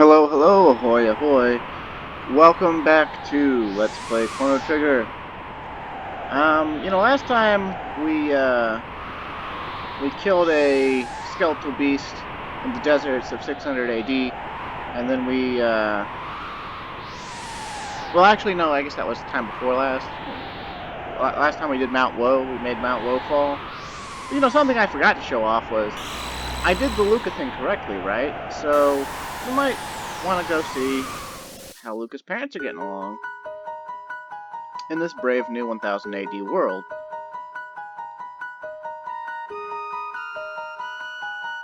Hello, hello, ahoy, ahoy. Welcome back to Let's Play Chrono Trigger. Last time we killed a skeletal beast in the deserts of 600 AD, and then well, actually, no, I guess that was the time before last. Last time we did Mount Woe, we made Mount Woe fall. Something I forgot to show off was I did the Luca thing correctly, right? So, you might want to go see how Luca's parents are getting along in this brave new 1000 AD world.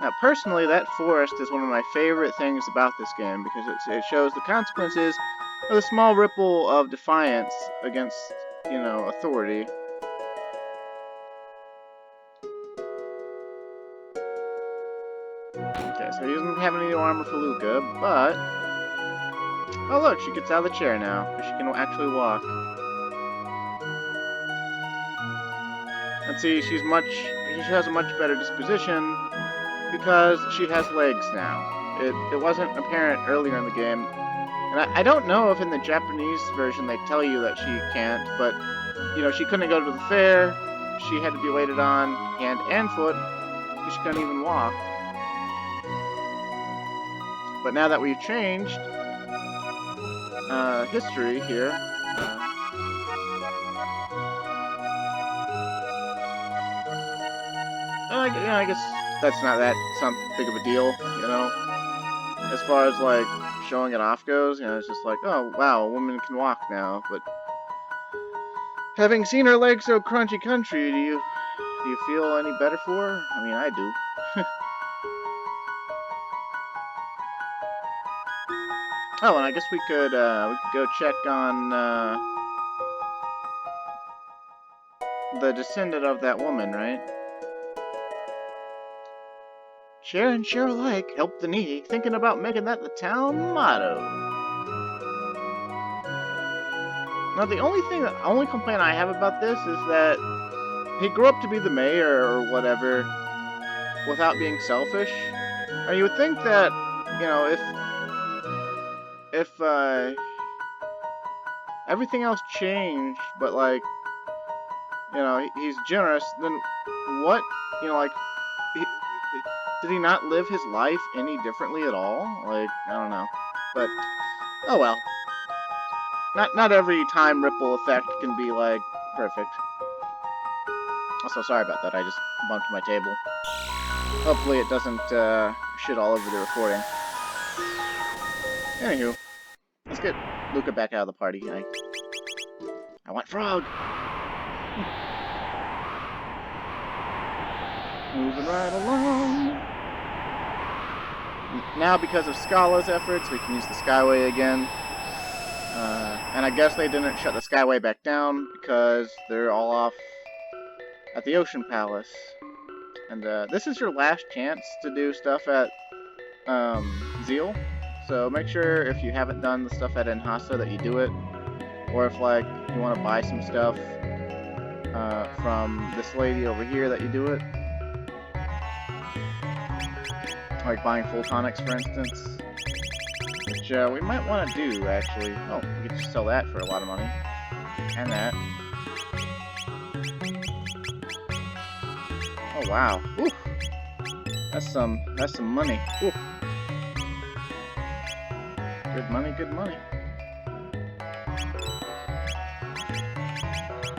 Now, personally, that forest is one of my favorite things about this game because it shows the consequences of the small ripple of defiance against, authority. Okay, so he doesn't have any new armor for Luca, but... Oh look, she gets out of the chair now, because she can actually walk. And see, she has a much better disposition because she has legs now. It wasn't apparent earlier in the game. And I don't know if in the Japanese version they tell you that she can't, but, she couldn't go to the fair, she had to be waited on hand and foot, because she couldn't even walk. But now that we've changed history here, I guess that's not some big of a deal, as far as, like, showing it off goes, it's just like, oh, wow, a woman can walk now, but having seen her legs so crunchy country, do you feel any better for her? I mean, I do. Oh, and I guess we could go check on, the descendant of that woman, right? Share and share alike, help the needy, thinking about making that the town motto. Now, the only complaint I have about this is that he grew up to be the mayor or whatever without being selfish. Or you would think that, if everything else changed, but, like, he's generous, then what, did he not live his life any differently at all? Like, I don't know. But, oh well. Not every time ripple effect can be, like, perfect. Also, sorry about that, I just bumped my table. Hopefully it doesn't, shit all over the recording. Anywho, let's get Luca back out of the party. I want Frog! Moving right along. Now, because of Scala's efforts, we can use the Skyway again. And I guess they didn't shut the Skyway back down because they're all off at the Ocean Palace. And this is your last chance to do stuff at Zeal. So make sure if you haven't done the stuff at Enhasa that you do it. Or if, like, you want to buy some stuff from this lady over here that you do it. Like buying full tonics, for instance. Which we might want to do, actually. Oh, we could just sell that for a lot of money. And that. Oh, wow. Ooh. That's some money. Ooh. Good money, good money.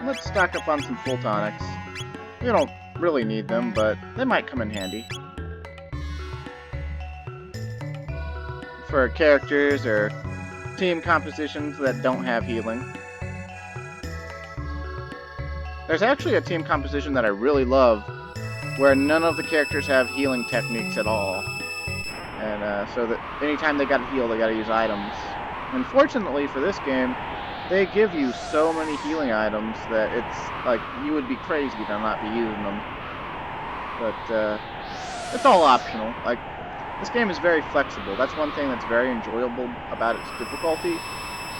Let's stock up on some full tonics. We don't really need them, but they might come in handy. For characters or team compositions that don't have healing. There's actually a team composition that I really love where none of the characters have healing techniques at all. And so that anytime they gotta heal, they gotta use items. Unfortunately for this game, they give you so many healing items that it's like you would be crazy to not be using them. But it's all optional. Like, this game is very flexible. That's one thing that's very enjoyable about its difficulty.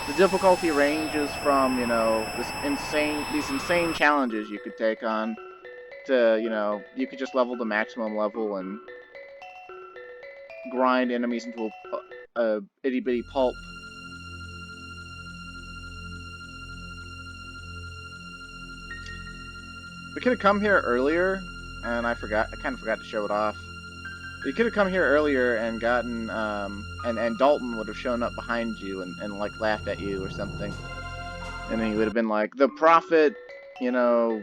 The difficulty ranges from, these insane challenges you could take on to, you could just level the maximum level and grind enemies into a itty bitty pulp. We could have come here earlier, and I kind of forgot to show it off. You could have come here earlier and gotten, and Dalton would have shown up behind you and like, laughed at you or something. And he would have been like, the prophet, you know,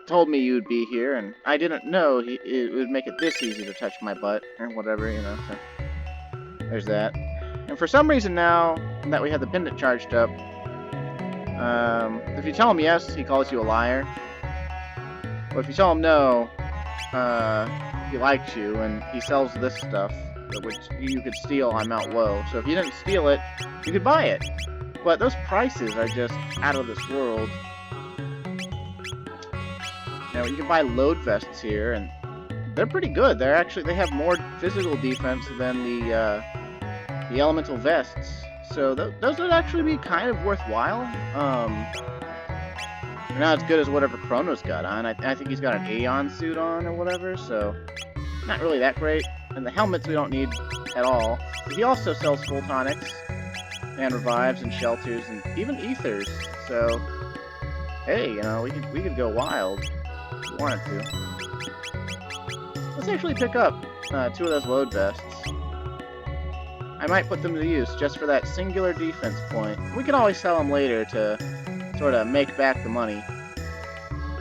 told me you'd be here, and I didn't know it would make it this easy to touch my butt, or whatever, you know, so there's that. And for some reason now, that we have the pendant charged up, if you tell him yes, he calls you a liar. But if you tell him no, he likes you, and he sells this stuff, which you could steal on Mount Woe. So if you didn't steal it, you could buy it. But those prices are just out of this world. Now, you can buy load vests here, and they're pretty good. They have more physical defense than the elemental vests. So those would actually be kind of worthwhile. They're not as good as whatever Chrono's got on. I think he's got an Aeon suit on or whatever, so not really that great. And the helmets we don't need at all. But he also sells full tonics, and revives, and shelters, and even ethers. So, hey, you know, we could go wild if we wanted to. Let's actually pick up 2 of those load vests. I might put them to use just for that singular defense point. We can always sell them later to sort of make back the money.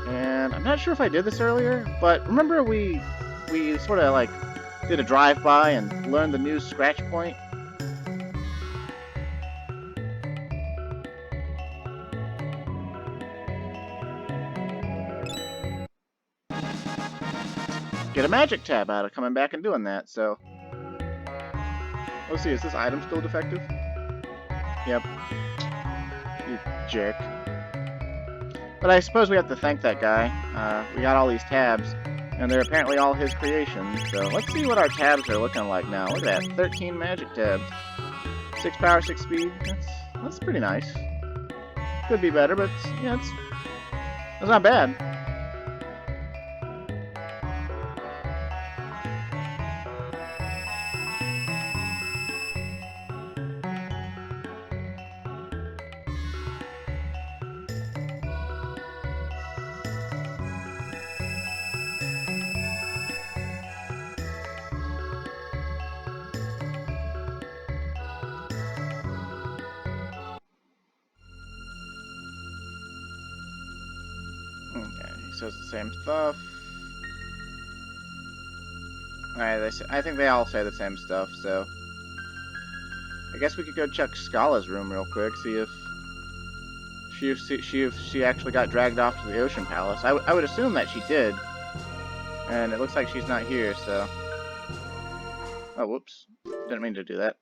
And I'm not sure if I did this earlier, but remember we sort of like did a drive-by and learned the new scratch point? Get a magic tab out of coming back and doing that, so let's see, is this item still defective? Yep. You jerk. But I suppose we have to thank that guy. We got all these tabs, and they're apparently all his creations. So let's see what our tabs are looking like now. Look at that, 13 magic tabs. 6 power, 6 speed. That's pretty nice. Could be better, but yeah, it's not bad. Okay, he says the same stuff. Alright, I think they all say the same stuff, so I guess we could go check Scala's room real quick, see if she actually got dragged off to the Ocean Palace. I would assume that she did, and it looks like she's not here, so... Oh, whoops. Didn't mean to do that.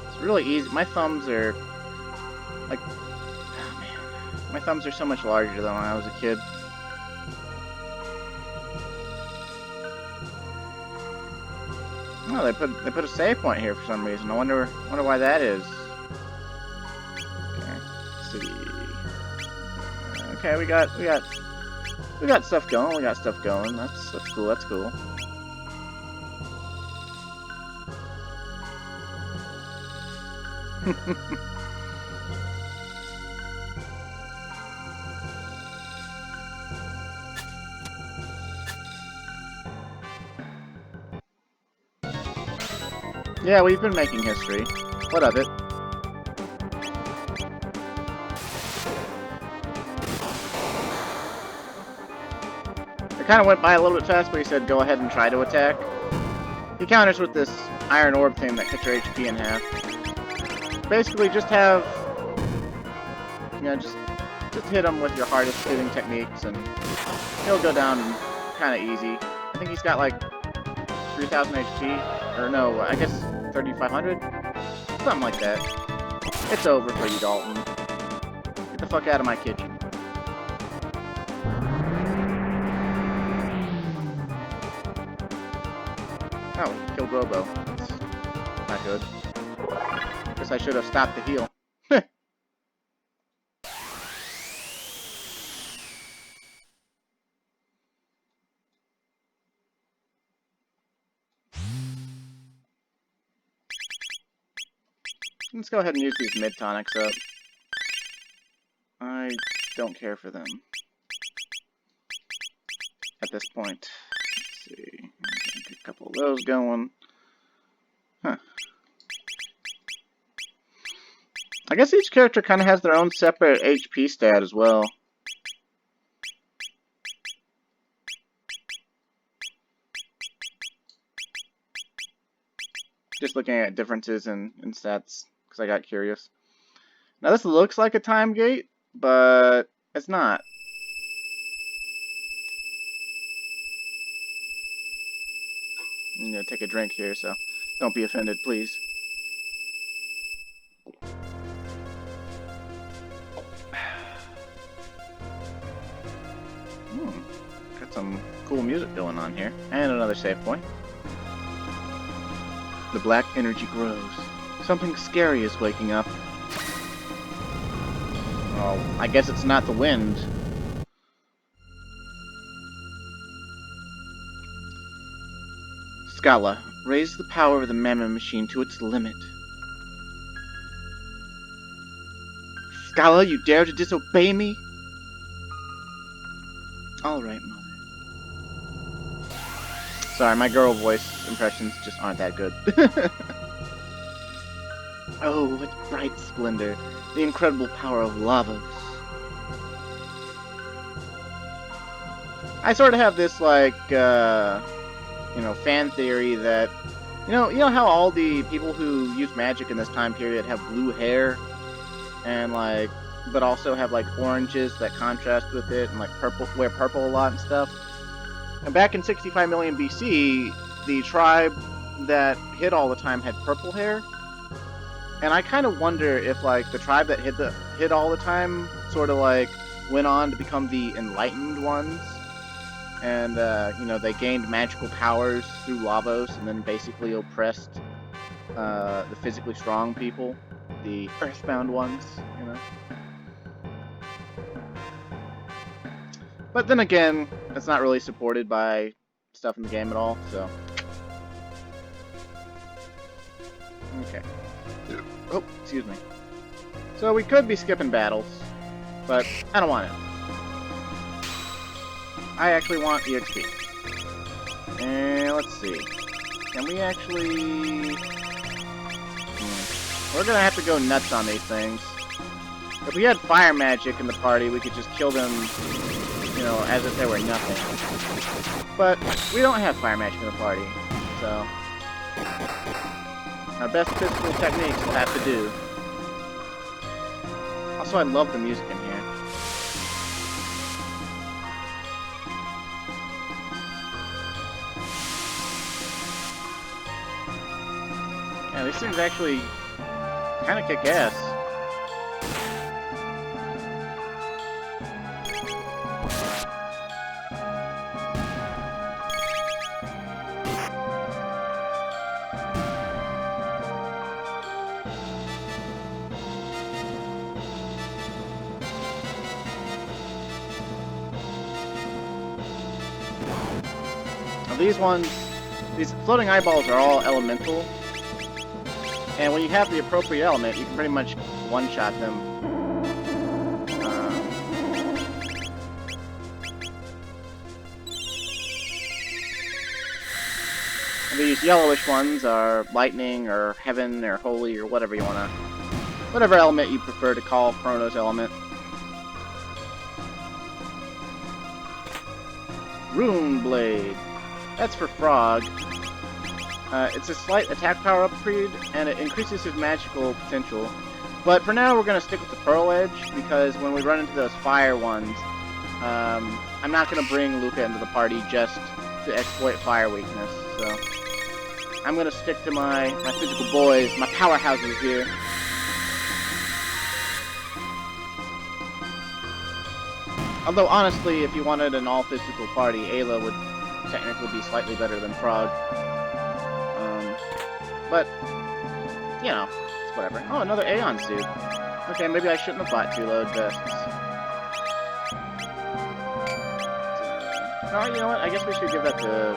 It's really easy. My thumbs are... like... oh, man. My thumbs are so much larger than when I was a kid. Oh, they put a save point here for some reason. I wonder why that is. Okay, let's see. Okay, we got stuff going. We got stuff going. That's cool. That's cool. Yeah, we've been making history. What of it? It kind of went by a little bit fast, but he said go ahead and try to attack. He counters with this iron orb thing that cuts your HP in half. Basically, just have... you know, just hit him with your hardest hitting techniques, and he'll go down kind of easy. I think he's got like 3,000 HP. Or no, I guess 3,500? Something like that. It's over for you, Dalton. Get the fuck out of my kitchen. Oh, killed Robo. That's not good. Guess I should have stopped the heal. Let's go ahead and use these mid-tonics up. I don't care for them at this point. Let's see. Get a couple of those going. Huh. I guess each character kind of has their own separate HP stat as well. Just looking at differences in stats, because I got curious. Now this looks like a time gate, but it's not. I'm gonna take a drink here, so don't be offended, please. Got some cool music going on here. And another save point. The black energy grows. Something scary is waking up. Oh, I guess it's not the wind. Scala, raise the power of the Mammon Machine to its limit. Scala, you dare to disobey me? Alright, Mother. Sorry, my girl voice impressions just aren't that good. Oh, what bright splendor. The incredible power of Lavos. I sort of have this, like, fan theory that, you know how all the people who use magic in this time period have blue hair? And, like, but also have, like, oranges that contrast with it, and, like, wear purple a lot and stuff? And back in 65 million BC, the tribe that hid all the time had purple hair. And I kind of wonder if, like, the tribe that hid all the time sort of, like, went on to become the enlightened ones. And, they gained magical powers through Lavos and then basically oppressed the physically strong people, the earthbound ones, you know. But then again, it's not really supported by stuff in the game at all, so. Okay. Oh, excuse me. So we could be skipping battles, but I don't want it. I actually want EXP. And let's see. Can we actually... We're gonna have to go nuts on these things. If we had fire magic in the party, we could just kill them, as if they were nothing. But we don't have fire magic in the party, so... Our best physical techniques will have to do. Also, I love the music in here. Yeah, these things actually kind of kick ass. Now these floating eyeballs are all elemental. And when you have the appropriate element, you can pretty much one-shot them. These yellowish ones are lightning, or heaven, or holy, or whatever you wanna... Whatever element you prefer to call Chrono's element. Rune Blade. That's for Frog. It's a slight attack power upgrade, and it increases his magical potential. But for now, we're going to stick with the Pearl Edge, because when we run into those fire ones, I'm not going to bring Luca into the party just to exploit fire weakness. So I'm going to stick to my physical boys, my powerhouses here. Although, honestly, if you wanted an all-physical party, Ayla would technically be slightly better than Frog. But, it's whatever. Oh, another Aeon suit. Okay, maybe I shouldn't have bought 2 load vests. No, you know what? I guess we should give that to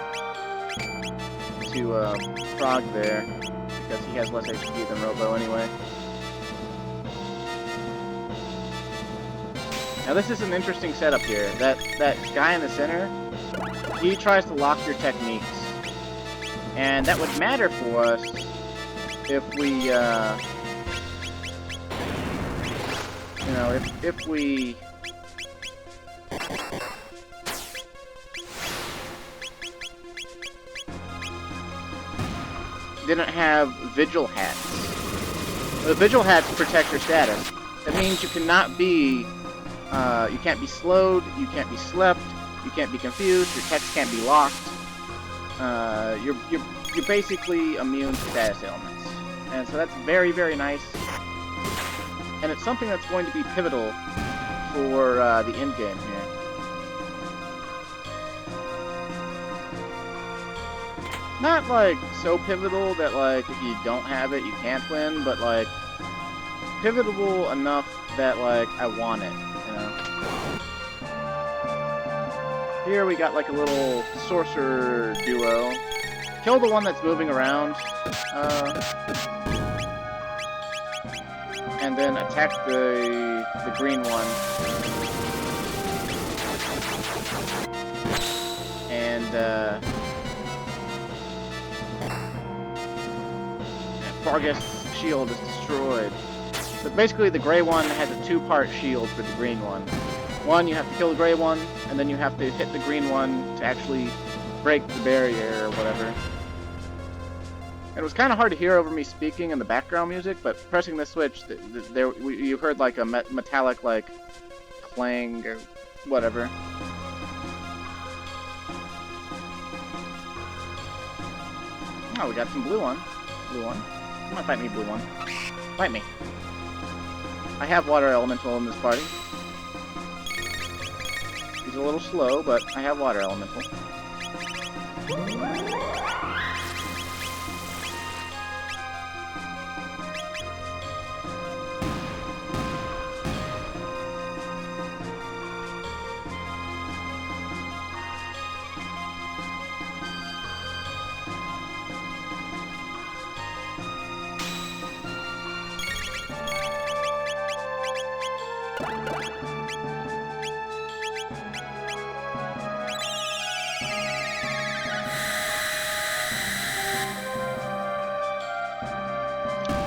Frog there, because he has less HP than Robo anyway. Now this is an interesting setup here. That guy in the center, he tries to lock your techniques. And that would matter for us if we, you know, if we... didn't have Vigil hats. The Vigil hats protect your status. That means you cannot be, you can't be slowed, you can't be slept, you can't be confused, your text can't be locked. You're basically immune to status ailments. And so that's very, very nice. And it's something that's going to be pivotal for the end game here. Not, like, so pivotal that, like, if you don't have it, you can't win, but, like, pivotal enough that, like, I want it, you know? Here we got, like, a little sorcerer duo. Kill the one that's moving around, and then attack the green one. And, Vargas' shield is destroyed. But basically the gray one has a two-part shield for the green one. One, you have to kill the gray one, and then you have to hit the green one to actually break the barrier or whatever. And it was kind of hard to hear over me speaking in the background music, but pressing the switch, you heard like a metallic like clang or whatever. Oh, we got some blue one. Blue one. Come on, fight me, blue one. Fight me. I have water elemental in this party. He's a little slow, but I have water elemental.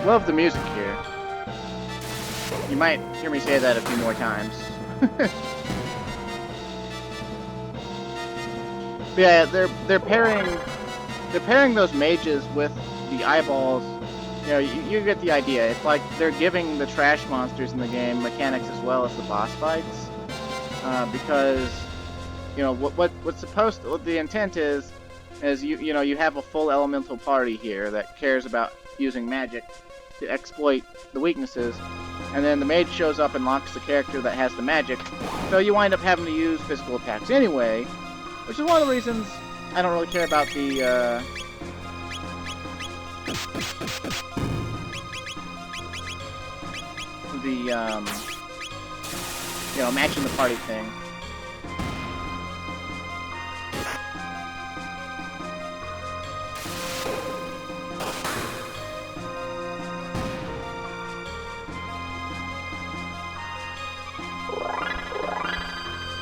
Love the music here. You might hear me say that a few more times. But yeah, they're pairing those mages with the eyeballs. You know, you get the idea. It's like they're giving the trash monsters in the game mechanics as well as the boss fights, because you know what's supposed to, what the intent is you know you have a full elemental party here that cares about using magic to exploit the weaknesses, and then the mage shows up and locks the character that has the magic, so you wind up having to use physical attacks anyway, which is one of the reasons I don't really care about the you know, matching the party thing.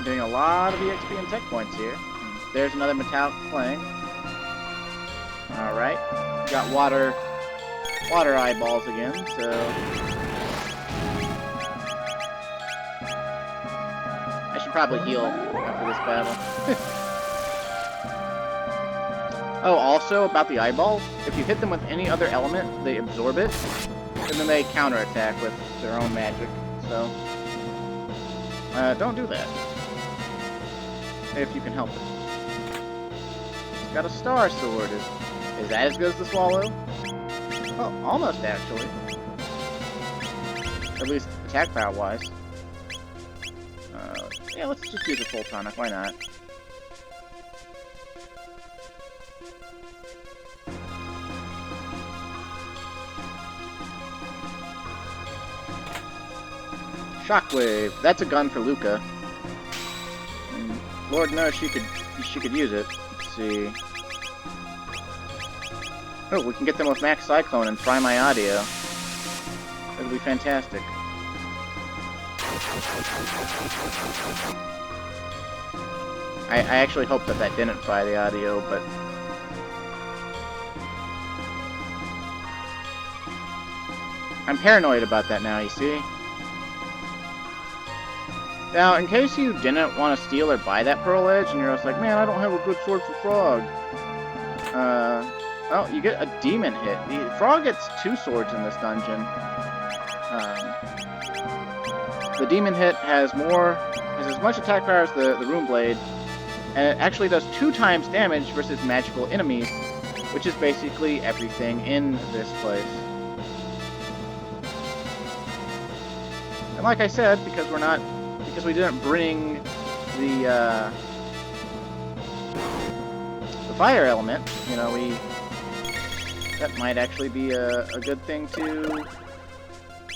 Getting a lot of EXP and tech points here. There's another metallic clang. Alright. Got water eyeballs again, so I should probably heal after this battle. Oh, also about the eyeballs, if you hit them with any other element, they absorb it, and then they counterattack with their own magic, so don't do that. If you can help it. It's got a star sword. Is that as good as the swallow? Oh, almost actually. At least attack power wise. Yeah, let's just use a full tonic. Why not? Shockwave. That's a gun for Luca. Lord knows she could use it. Let's see. Oh, we can get them with Max Cyclone and fry my audio. That'll be fantastic. I actually hope that that didn't fry the audio, but... I'm paranoid about that now, you see? Now, in case you didn't want to steal or buy that Pearl Edge, and you're just like, man, I don't have a good sword for Frog. Well, you get a demon hit. Frog gets 2 swords in this dungeon. The demon hit has as much attack power as the rune blade, and it actually does 2 times damage versus magical enemies, which is basically everything in this place. And like I said, because we didn't bring the fire element, you know, that might actually be a good thing to,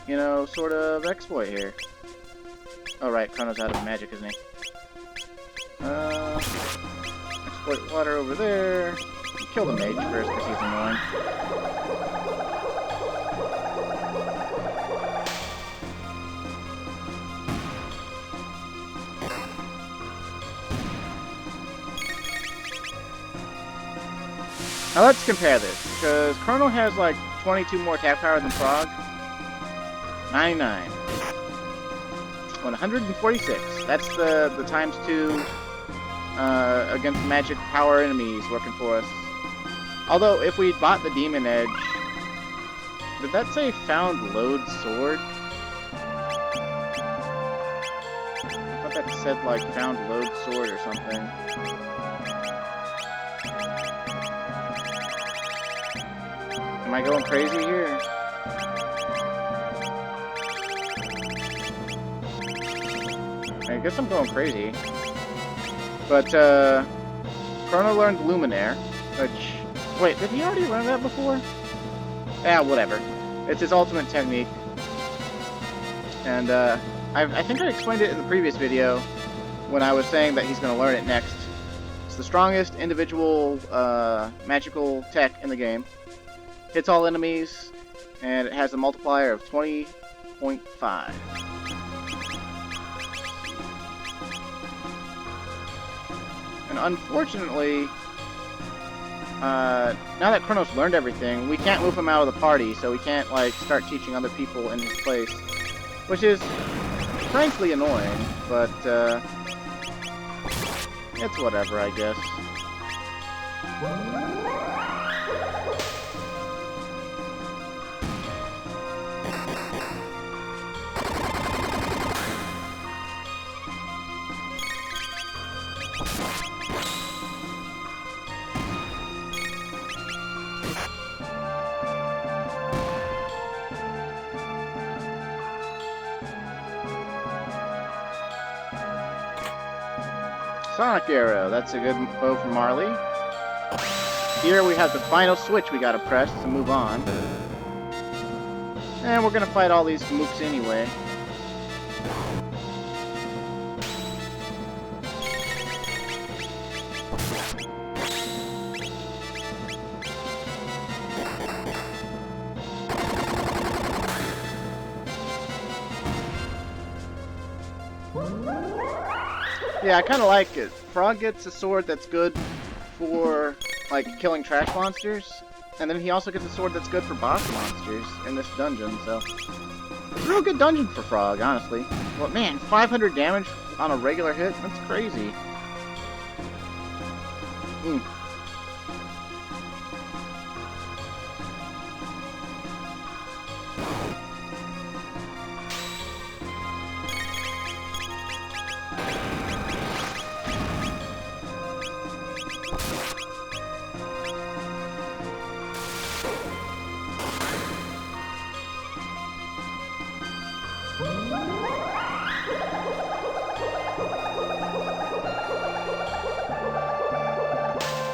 you know, sort of exploit here. Oh right, Chrono's out of magic, isn't he? Exploit water over there. Kill the mage first, because he's annoying. Now let's compare this, because Chrono has like 22 more attack power than Frog. 99. 146. That's the times 2 against magic power enemies working for us. Although, if we bought the Demon Edge... Did that say found load sword? I thought that said like found load sword or something. Am I going crazy here? I guess I'm going crazy. But, Chrono learned Luminaire, which... Wait, did he already learn that before? Yeah, whatever. It's his ultimate technique. And, I think I explained it in the previous video when I was saying that he's going to learn it next. It's the strongest individual, magical tech in the game. Hits all enemies, and it has a multiplier of 20.5. And unfortunately, now that Chrono's learned everything, we can't move him out of the party, so we can't, like, start teaching other people in his place. Which is, frankly, annoying, but, it's whatever, I guess. Sonic Arrow, that's a good bow from Marley. Here we have the final switch we gotta press to move on. And we're gonna fight all these mooks anyway. Yeah, I kind of like it. Frog gets a sword that's good for, like, killing trash monsters, and then he also gets a sword that's good for boss monsters in this dungeon, so... It's a real good dungeon for Frog, honestly. Well, man, 500 damage on a regular hit? That's crazy.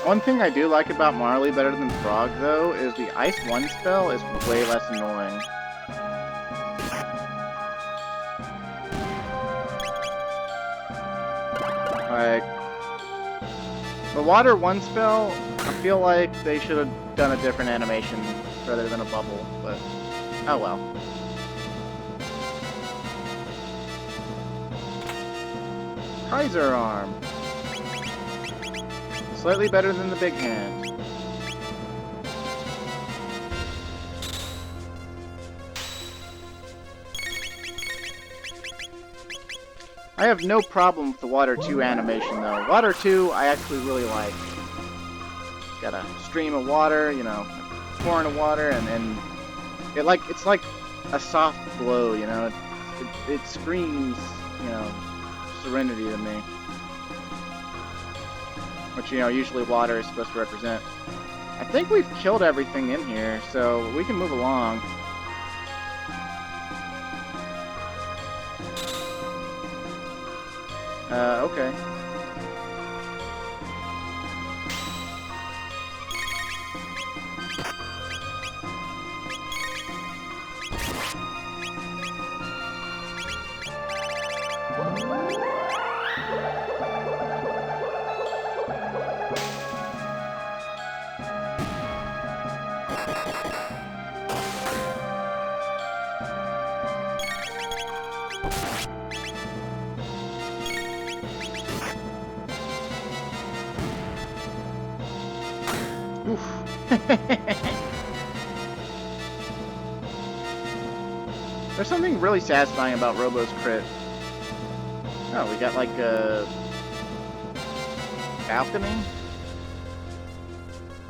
One thing I do like about Marley better than Frog, though, is the Ice 1 spell is way less annoying. Like, the Water 1 spell, I feel like they should have done a different animation rather than a bubble, but oh well. Kaiser Arm. Slightly better than the big hand. I have no problem with the Water 2 animation, though. Water 2, I actually really like. Got a stream of water, you know, pouring of water, and it's like a soft glow, you know. It screams, you know, serenity to me. Which, you know, usually water is supposed to represent. I think we've killed everything in here, so we can move along. Okay. There's something really satisfying about Robo's crit. Oh, we got like a balcony?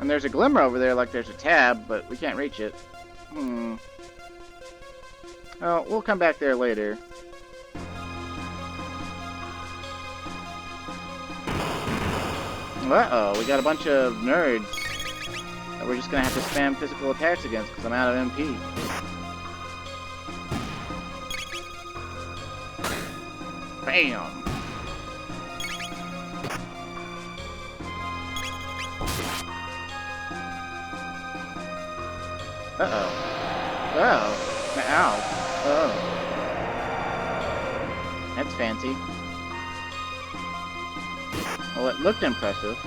And there's a glimmer over there like there's a tab, but we can't reach it. Oh, we'll come back there later. Uh-oh, we got a bunch of nerds that we're just gonna have to spam physical attacks against because I'm out of MP. Bam! Uh-oh. Oh. Ow. Oh. That's fancy. Well, it looked impressive.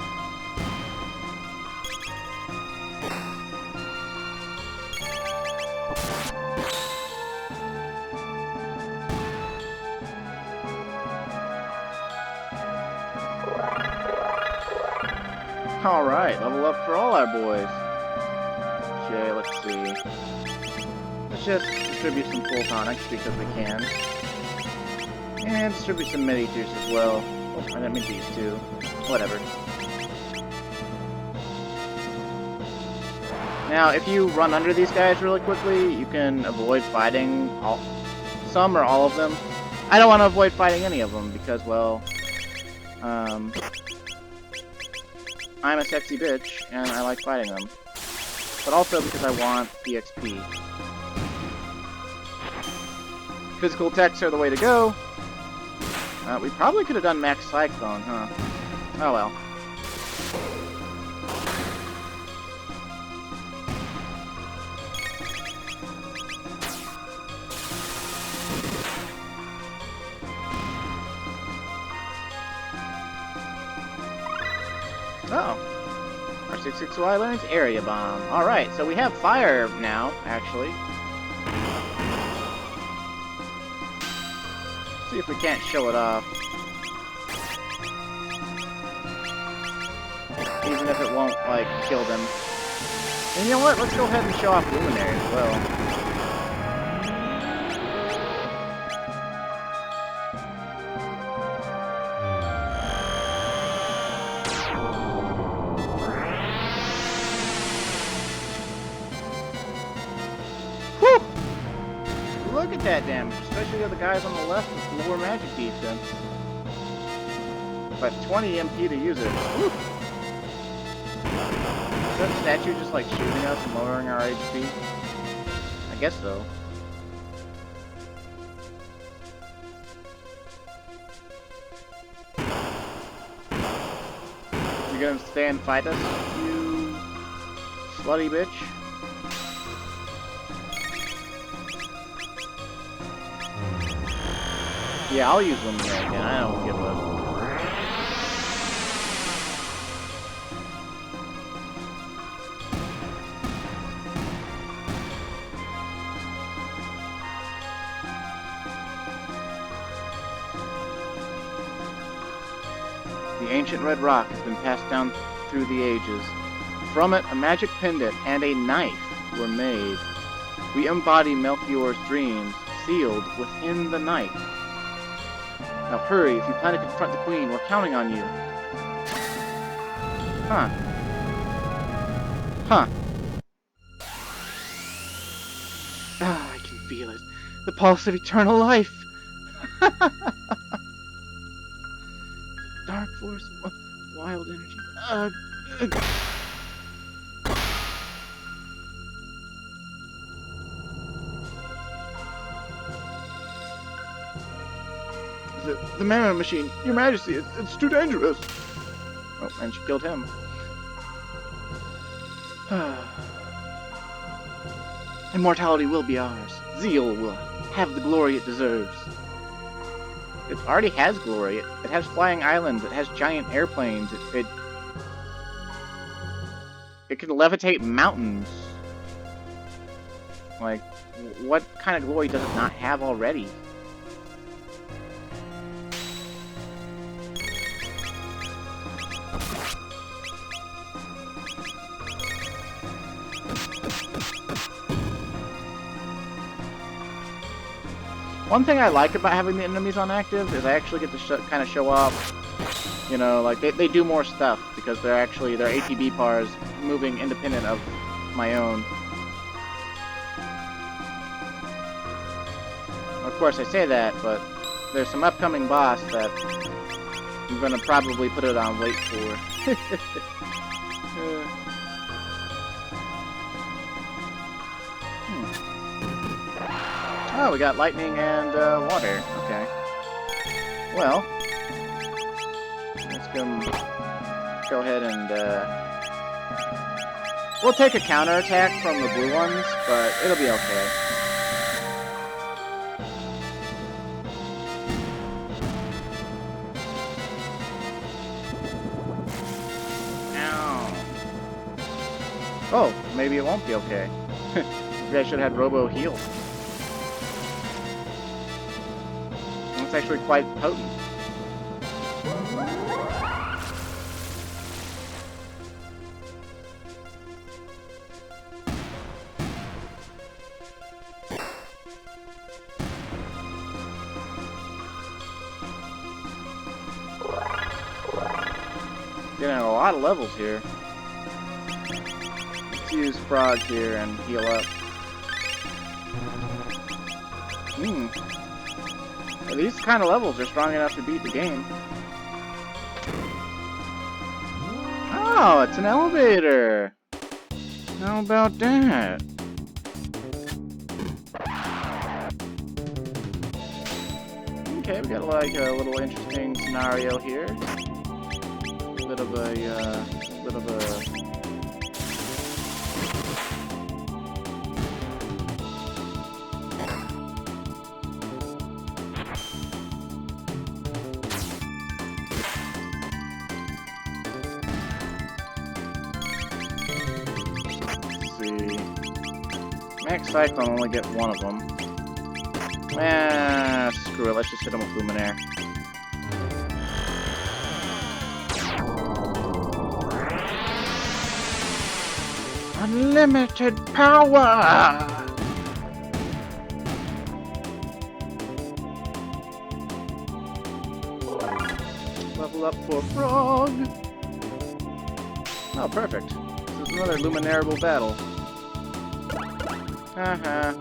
Alright, level up for all our boys. Okay, let's see. Let's just distribute some full tonics because we can. And distribute some mid-eaters as well. Oh, I didn't mean these two. Whatever. Now, if you run under these guys really quickly, you can avoid fighting some or all of them. I don't want to avoid fighting any of them because, well, I'm a sexy bitch, and I like fighting them. But also because I want the XP. Physical attacks are the way to go. We probably could have done Max Cyclone, huh? Oh well. Oh. Our 662Y learns Area Bomb. Alright, so we have fire now, actually. See if we can't show it off. Even if it won't, like, kill them. And you know what? Let's go ahead and show off Luminaire as well. Look at that damage, especially the other guys on the left with lower magic defense. But 20 MP to use it. Woo! Is that statue just like shooting us and lowering our HP? I guess so. You gonna stay and fight us, you slutty bitch? Yeah, I'll use Luminaire again. I don't give a... ancient red rock has been passed down through the ages. From it, a magic pendant and a knife were made. We embody Melchior's dreams, sealed within the knife. Now hurry, if you plan to confront the Queen, we're counting on you. Huh. Huh. Ah, I can feel it. The pulse of eternal life. Dark force, wild energy. The Mana Machine, Your Majesty, it's too dangerous. Oh, and she killed him. Immortality will be ours. Zeal will have the glory it deserves. It already has glory. It has flying islands. It has giant airplanes. It can levitate mountains. Like, what kind of glory does it not have already? One thing I like about having the enemies on active is I actually get to kind of show off, you know, like they do more stuff because they're ATB pars moving independent of my own. Of course I say that, but there's some upcoming boss that I'm gonna probably put it on wait for. Oh, we got lightning and water. Okay. Well, let's go ahead and we'll take a counterattack from the blue ones, but it'll be okay. Ow. Oh, maybe it won't be okay. Maybe I should have had Robo heal. It's actually quite potent. Getting a lot of levels here. Let's use Frog here and heal up. These kind of levels are strong enough to beat the game. Oh, it's an elevator! How about that? Okay, we got like a little interesting scenario here. Bit of a Max Cyclone only get one of them. Screw it, let's just hit him with Luminaire. Unlimited power! Level up for Frog! Oh, perfect. This is another Luminaire battle. Haha,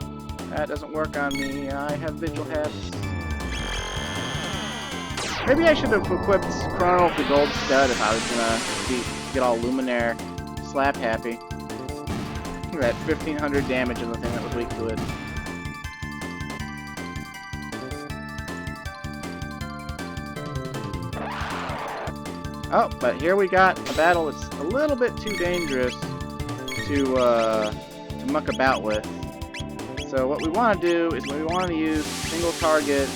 that doesn't work on me. I have Vigil Hats. Maybe I should have equipped Chrono with the gold stud if I was gonna get all Luminaire slap happy. Look at that 1500 damage on the thing that was weak to it. Oh, but here we got a battle that's a little bit too dangerous to muck about with. So what we want to do is we want to use single target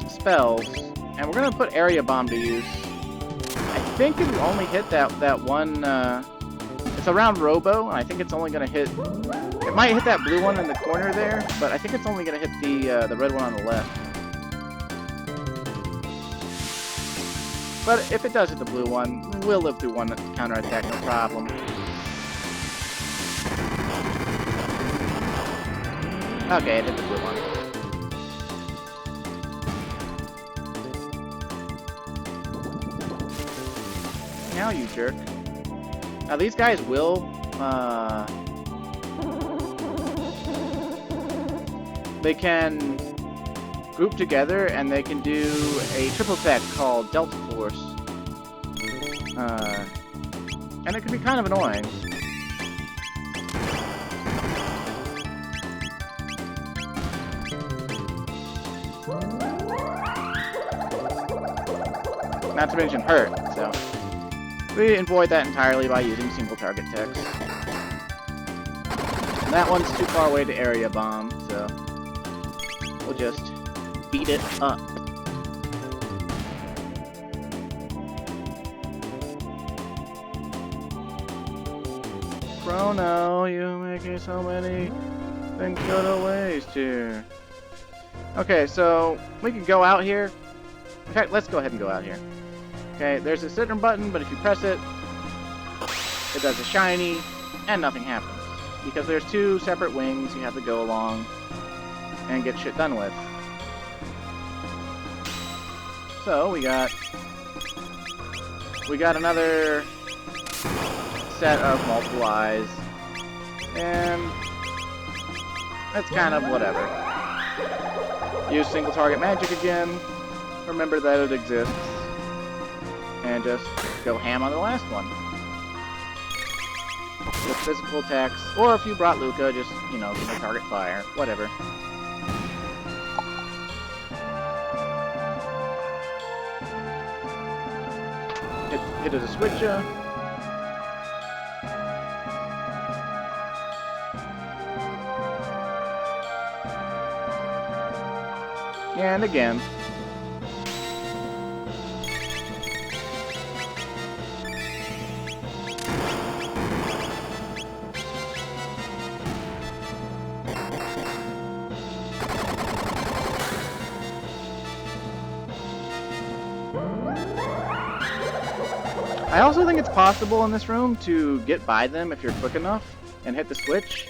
spells, and we're going to put Area Bomb to use. I think it will only hit that one, it's around Robo, and I think it's only going to hit, it might hit that blue one in the corner there, but I think it's only going to hit the red one on the left. But if it does hit the blue one, we'll live through one counterattack, no problem. Okay, it hit the blue one. Now you jerk. Now these guys will, they can group together and they can do a triple attack called Delta Force. And it can be kind of annoying. Not to mention hurt, so we avoid that entirely by using single target techs. And that one's too far away to area bomb, so we'll just beat it up. Chrono, you making so many things go to waste here. Okay, so we can go out here. In fact, let's go ahead and go out here. Okay, there's a center button, but if you press it, it does a shiny, and nothing happens. Because there's two separate wings you have to go along and get shit done with. So, we got another set of multiple eyes, and that's kind of whatever. Use single target magic again, remember that it exists, and just go ham on the last one. With physical attacks, or if you brought Luca, just, you know, single target fire, whatever. Hit as a switcher. And again. I also think it's possible in this room to get by them if you're quick enough and hit the switch,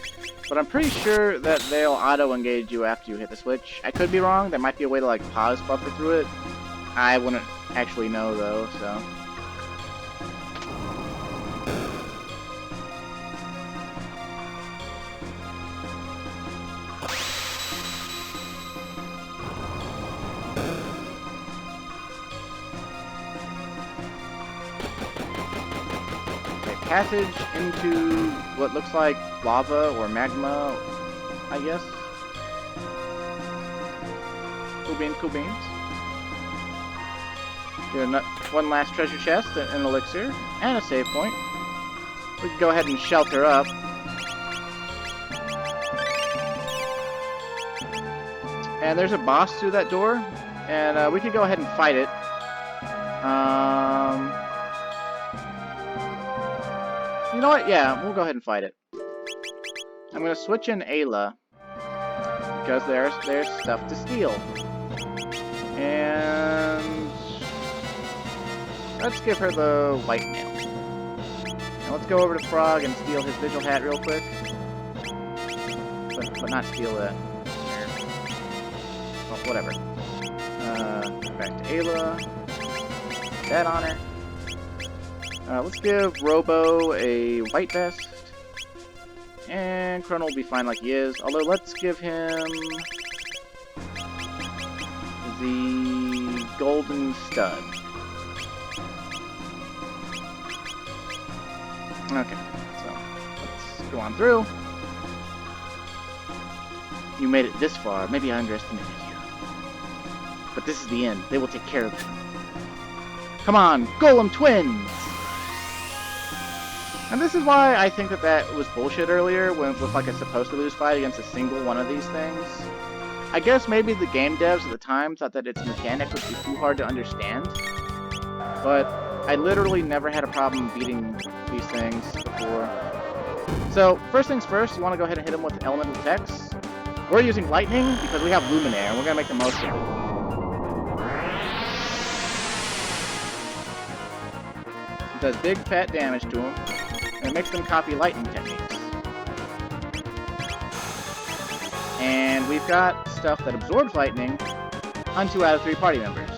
but I'm pretty sure that they'll auto-engage you after you hit the switch. I could be wrong, there might be a way to like pause buffer through it. I wouldn't actually know though, so. Passage into what looks like lava or magma, I guess. Cool beans, cool beans. Get one last treasure chest, an elixir, and a save point. We can go ahead and shelter up. And there's a boss through that door, and we could go ahead and fight it. You know what? Yeah, we'll go ahead and fight it. I'm gonna switch in Ayla because there's stuff to steal. And let's give her the white mail. Now let's go over to Frog and steal his vigil hat real quick. But not steal it. Well, whatever. Back to Ayla. That on her. Let's give Robo a white vest, and Chrono will be fine like he is, although let's give him the golden stud. Okay, so let's go on through. You made it this far, maybe I underestimated you. But this is the end, they will take care of you. Come on, Golem Twins! And this is why I think that was bullshit earlier, when it looked like a supposed to lose fight against a single one of these things. I guess maybe the game devs at the time thought that its mechanic would be too hard to understand, but I literally never had a problem beating these things before. So, first things first, you want to go ahead and hit them with elemental attacks. We're using lightning because we have Luminaire, and we're going to make the most of it. does big fat damage to them, and it makes them copy lightning techniques. And we've got stuff that absorbs lightning on 2 out of 3 party members.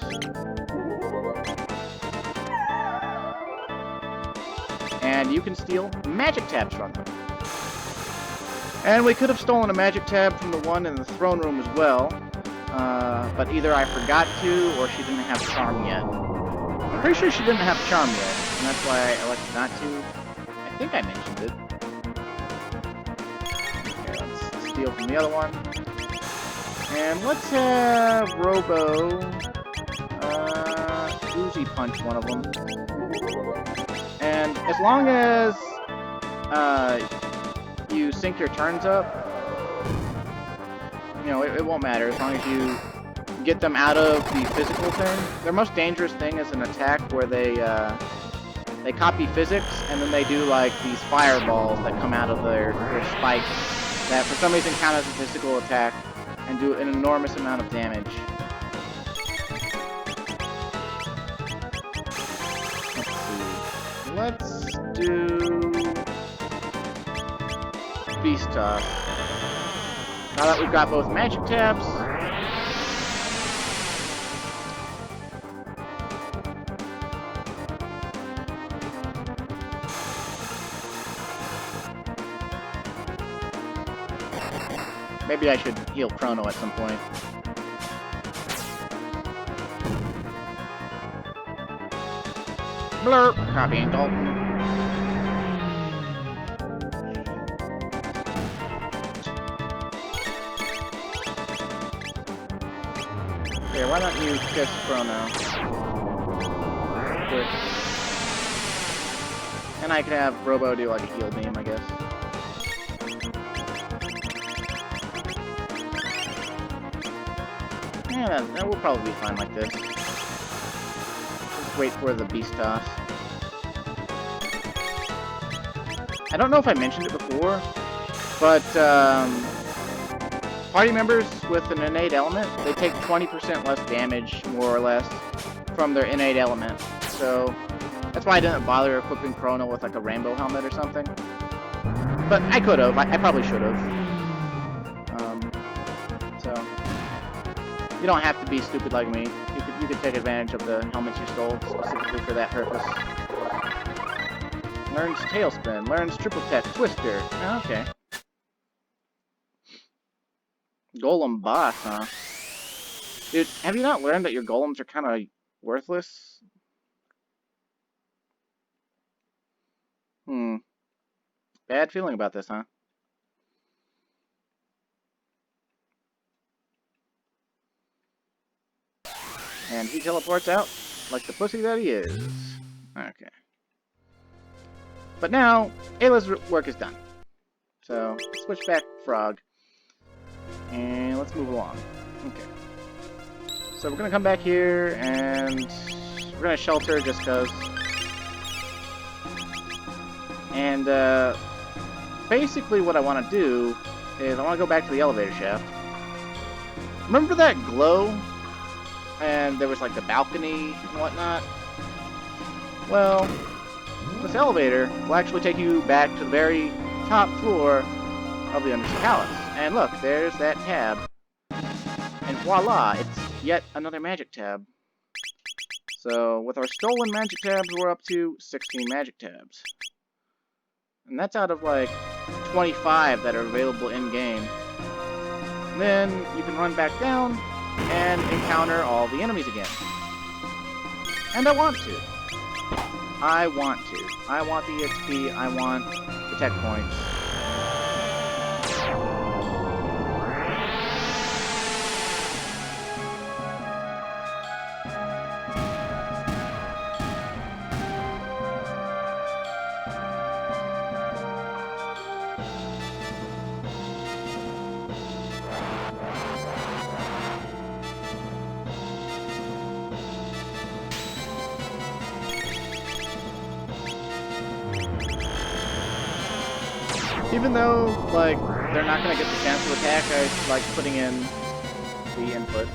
And you can steal magic tabs from them. And we could have stolen a magic tab from the one in the throne room as well, but either I forgot to, or she didn't have charm yet. I'm pretty sure she didn't have charm yet, and that's why I elected not to. I think I mentioned it. Okay, let's steal from the other one. And let's have Robo Uzi punch one of them. And as long as you sync your turns up, you know, it won't matter as long as you get them out of the physical thing. Their most dangerous thing is an attack where they copy physics and then they do like these fireballs that come out of their spikes that for some reason count as a physical attack and do an enormous amount of damage. Let's see. Let's do Beast Toss. Now that we've got both magic tabs, maybe I should heal Chrono at some point. Blurp! Copying Dalton. Here, why don't you kiss Chrono? Good. And I could have Robo do like a heal beam, I guess. Yeah, that will probably be fine like this. Just wait for the Beast Toss. I don't know if I mentioned it before, but party members with an innate element, they take 20% less damage, more or less, from their innate element. So that's why I didn't bother equipping Chrono with like a rainbow helmet or something. But I could have. I probably should have. So you don't have to be stupid like me. You could take advantage of the helmets you stole specifically for that purpose. Learns Tailspin. Learns Triple Tech Twister. Oh, okay. Golem boss, huh? Dude, have you not learned that your golems are kind of worthless? Bad feeling about this, huh? And he teleports out like the pussy that he is. Okay. But now, Ayla's work is done. So, switch back Frog. And let's move along. Okay. So we're gonna come back here and we're gonna shelter just cause. And basically what I wanna do is I wanna go back to the elevator shaft. Remember that glow? And there was like the balcony and whatnot? Well, this elevator will actually take you back to the very top floor of the Undersea Palace. And look, there's that tab. And voila, it's yet another magic tab. So, with our stolen magic tabs, we're up to 16 magic tabs. And that's out of like 25 that are available in-game. Then you can run back down and encounter all the enemies again. And I want to. I want the XP, I want the tech points. Even though, like, they're not going to get the chance to attack, I like putting in the input.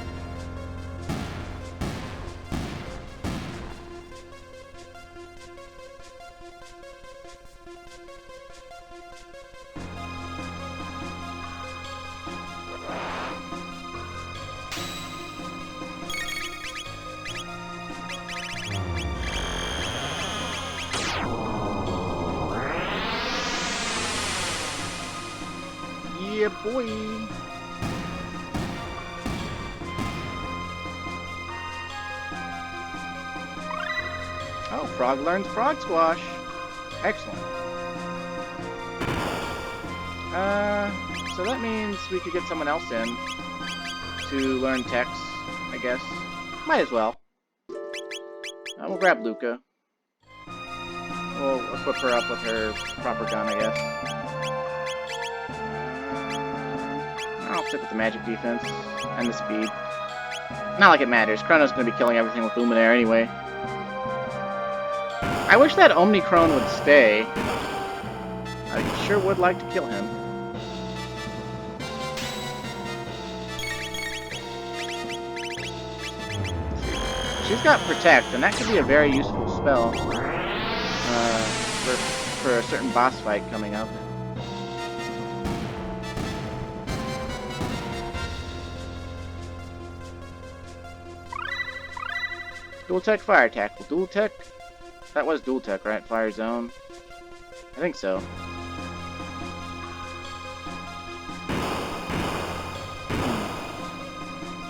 Yeah, boy. Oh, Frog learns Frog Squash. Excellent. So that means we could get someone else in to learn Tex, I guess. Might as well. We'll grab Luca. We'll equip her up with her proper gun, I guess. I'll stick with the magic defense and the speed. Not like it matters. Chrono's going to be killing everything with Luminaire anyway. I wish that Omnicron would stay. I sure would like to kill him. She's got Protect, and that could be a very useful spell for a certain boss fight coming up. Dual Tech Fire Tackle. Dual Tech? That was Dual Tech, right? Fire Zone? I think so.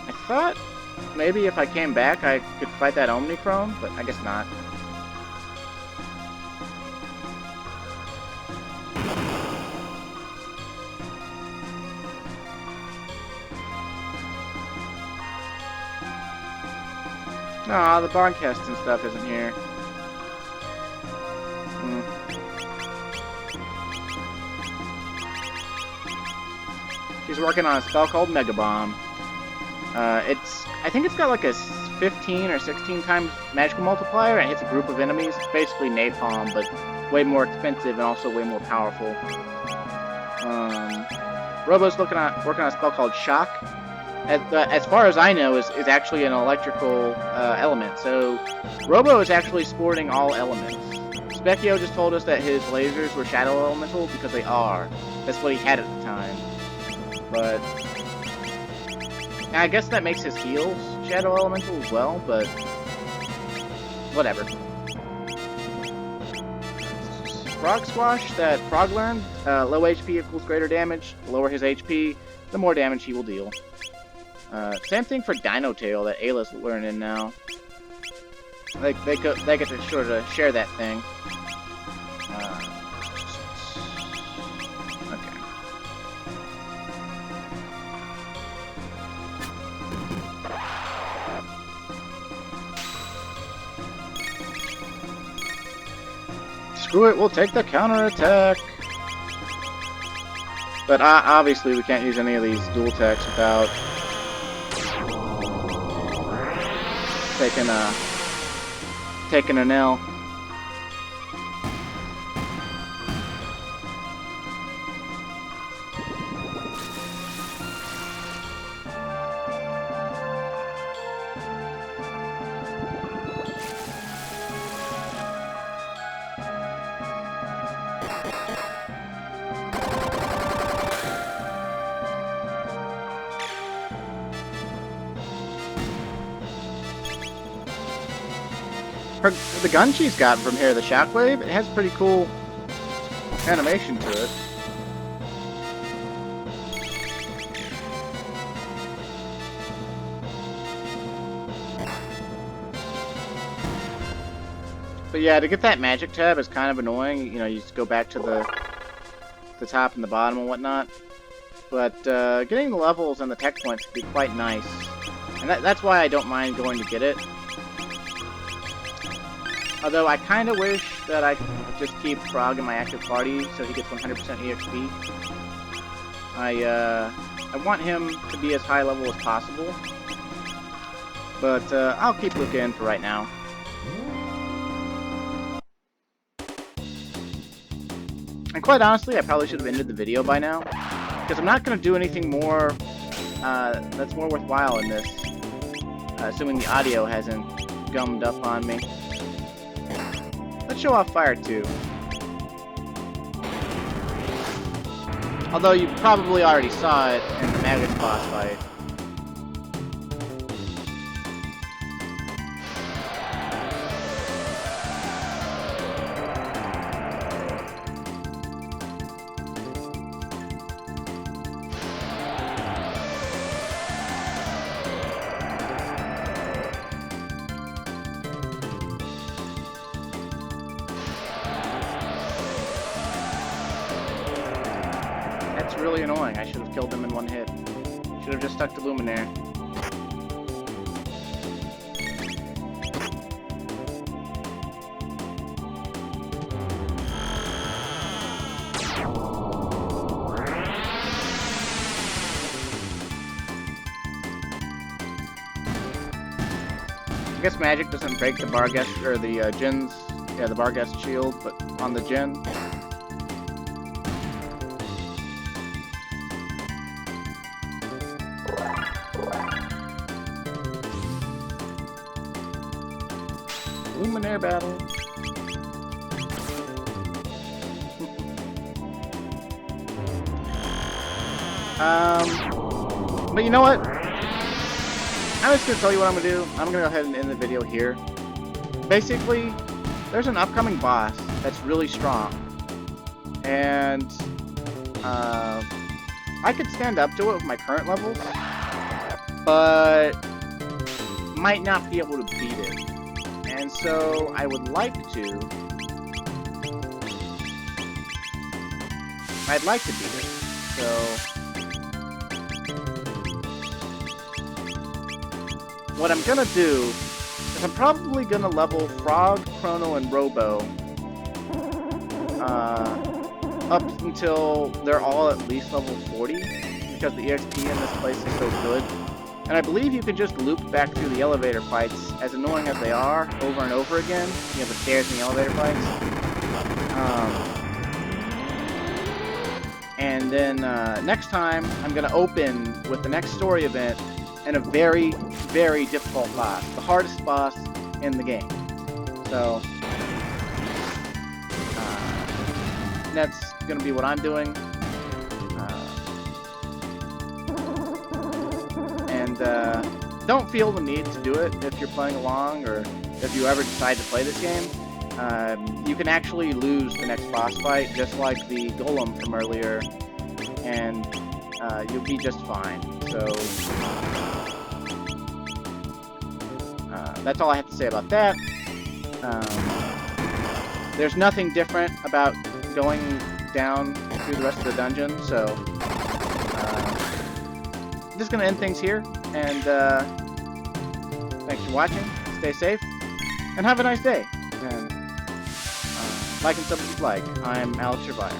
I thought maybe if I came back I could fight that Omnicron, but I guess not. Aw, the Barncast and stuff isn't here. She's working on a spell called Mega Bomb. I think it's got like a 15 or 16 times magical multiplier, and it hits a group of enemies. It's basically napalm, but way more expensive and also way more powerful. Robo's working on a spell called Shock. As far as I know, is actually an electrical element. So Robo is actually sporting all elements. Specchio just told us that his lasers were shadow elemental because they are. That's what he had at the time. But I guess that makes his heals shadow elemental as well, but whatever. Frog Squash that Frog learned, low HP equals greater damage. The lower his HP, the more damage he will deal. Same thing for Dino Tail that Ayla's learning now. They get to sort of share that thing. Okay. Screw it, we'll take the counterattack. But obviously we can't use any of these dual techs without taking an L. The gun she's got from here, the Shockwave, it has pretty cool animation to it. But yeah, to get that magic tab is kind of annoying. You know, you just go back to the top and the bottom and whatnot. But getting the levels and the tech points would be quite nice. And that's why I don't mind going to get it. Although I kind of wish that I could just keep Frog in my active party so he gets 100% EXP. I want him to be as high level as possible. But I'll keep Luca in for right now. And quite honestly, I probably should have ended the video by now. Because I'm not going to do anything more that's more worthwhile in this. Assuming the audio hasn't gummed up on me. Let's show off Fire 2. Although you probably already saw it in the Magus boss fight. That's really annoying. I should have killed them in one hit. Should have just stuck to Luminaire. I guess magic doesn't break the Barghest, or the Jin's, yeah, the Barghest shield, but on the Jin. Luminaire battle. But you know what? I'm just gonna tell you what I'm gonna do. I'm gonna go ahead and end the video here. Basically, there's an upcoming boss that's really strong, and I could stand up to it with my current levels, but might not be able to beat it. And so I would like to. I'd like to beat it. So what I'm gonna do is I'm probably gonna level Frog, Chrono, and Robo up until they're all at least level 40, because the EXP in this place is so good. And I believe you can just loop back through the elevator fights, as annoying as they are, over and over again. You have the stairs and the elevator fights. And then next time, I'm going to open with the next story event and a very, very difficult boss. The hardest boss in the game. So, that's going to be what I'm doing. Don't feel the need to do it if you're playing along, or if you ever decide to play this game. You can actually lose the next boss fight, just like the Golem from earlier, and you'll be just fine. So, that's all I have to say about that. There's nothing different about going down through the rest of the dungeon, so I'm just going to end things here. And thanks for watching, stay safe, and have a nice day. And like and sub if you'd like. I'm Alex Survivor.